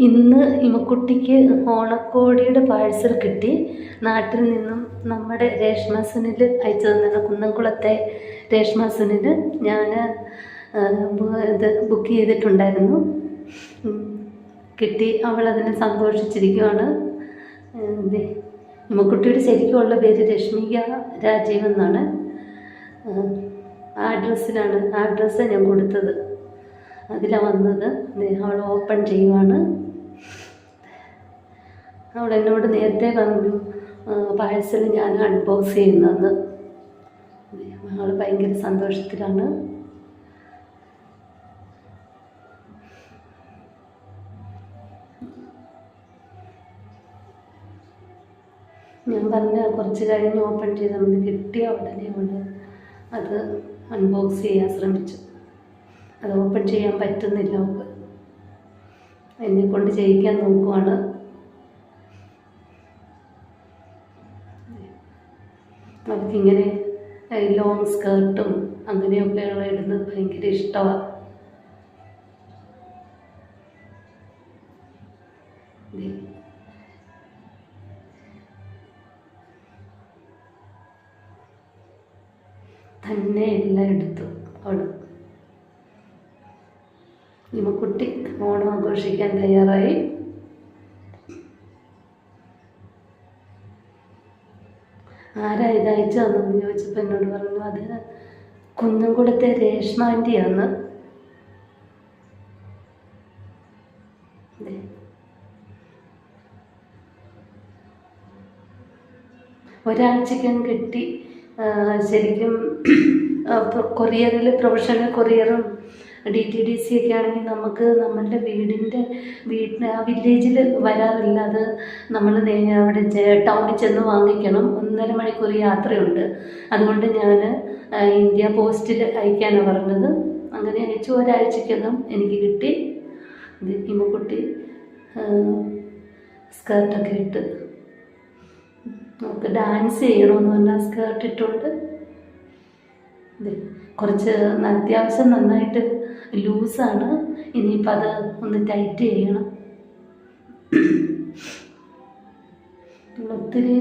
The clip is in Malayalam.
ഇന്ന് ഇമക്കുട്ടിക്ക് ഓണക്കോടിയുടെ പാഴ്സൽ കിട്ടി. നാട്ടിൽ നിന്നും നമ്മുടെ രേഷ്മ സുനിൽ അയച്ചു തന്ന കുന്നംകുളത്തെ രേഷ്മ സുനിൽ ഞാൻ ഇത് ബുക്ക് ചെയ്തിട്ടുണ്ടായിരുന്നു. കിട്ടി. അവളതിന് സന്തോഷിച്ചിരിക്കുകയാണ്. ഇമക്കുട്ടിയുടെ ശരിക്കുമുള്ള പേര് രശ്മിക രാജീവ് എന്നാണ്. ആ അഡ്രസ്സാണ് ഞാൻ കൊടുത്തത്. അതിലാണ് വന്നത്. അവൾ ഓപ്പൺ ചെയ്യുവാണ്. അവൾ എന്നോട് നേരത്തെ പറഞ്ഞു പാഴ്സൽ ഞാൻ അൺബോക്സ് ചെയ്യുന്നതെന്ന്. അവൾ ഭയങ്കര സന്തോഷത്തിലാണ്. ഞാൻ പറഞ്ഞ കുറച്ച് കഴിഞ്ഞ് ഓപ്പൺ ചെയ്താൽ മതി. കിട്ടിയ ഉടനെ കൊണ്ട് അത് അൺബോക്സ് ചെയ്യാൻ ശ്രമിച്ചു. അത് ഓപ്പൺ ചെയ്യാൻ പറ്റുന്നില്ല. അവൾക്ക് എന്നെ കൊണ്ട് ചെയ്യിക്കാൻ നോക്കുവാണ്. അവൾക്കിങ്ങനെ ലോങ് സ്കേർട്ടും അങ്ങനെയൊക്കെയുള്ള ഇടുന്നത് ഭയങ്കര ഇഷ്ടമാണ്. തന്നെ എല്ലാം എടുത്തു അവൾ. ഇമക്കുട്ടി ഓണം ആഘോഷിക്കാൻ തയ്യാറായി. ആരാ ഇത് അയച്ചു തന്നെന്ന് ചോദിച്ചപ്പോൾ എന്നോട് പറഞ്ഞു അത് കുന്നംകുളത്തെ രേഷ്മ ആൻറ്റിയാണ്. ഒരാഴ്ചക്കകം കിട്ടി. ശരിക്കും കൊറിയറിൽ പ്രൊഫഷണൽ കൊറിയറും DTDC ഒക്കെ ആണെങ്കിൽ നമുക്ക് നമ്മളുടെ ആ വില്ലേജിൽ വരാറില്ല. അത് നമ്മൾ അവിടെ ടൗണിൽ ചെന്ന് വാങ്ങിക്കണം. 1.5 മണിക്കൂർ യാത്രയുണ്ട്. അതുകൊണ്ട് ഞാൻ ഇന്ത്യ പോസ്റ്റിൽ അയക്കാനാണ് പറഞ്ഞത്. അങ്ങനെ അയച്ചു. ഒരാഴ്ചക്കകം എനിക്ക് കിട്ടി. ഇമക്കുട്ടി സ്കേർട്ടൊക്കെ ഇട്ട് നമുക്ക് ഡാൻസ് ചെയ്യണമെന്ന് പറഞ്ഞാൽ സ്കേർട്ട് ഇട്ടുകൊണ്ട് കുറച്ച് അത്യാവശ്യം നന്നായിട്ട് ലൂസാണ്. ഇനിയിപ്പോൾ അത് ഒന്ന് ടൈറ്റ് ചെയ്യണം. ഒത്തിരി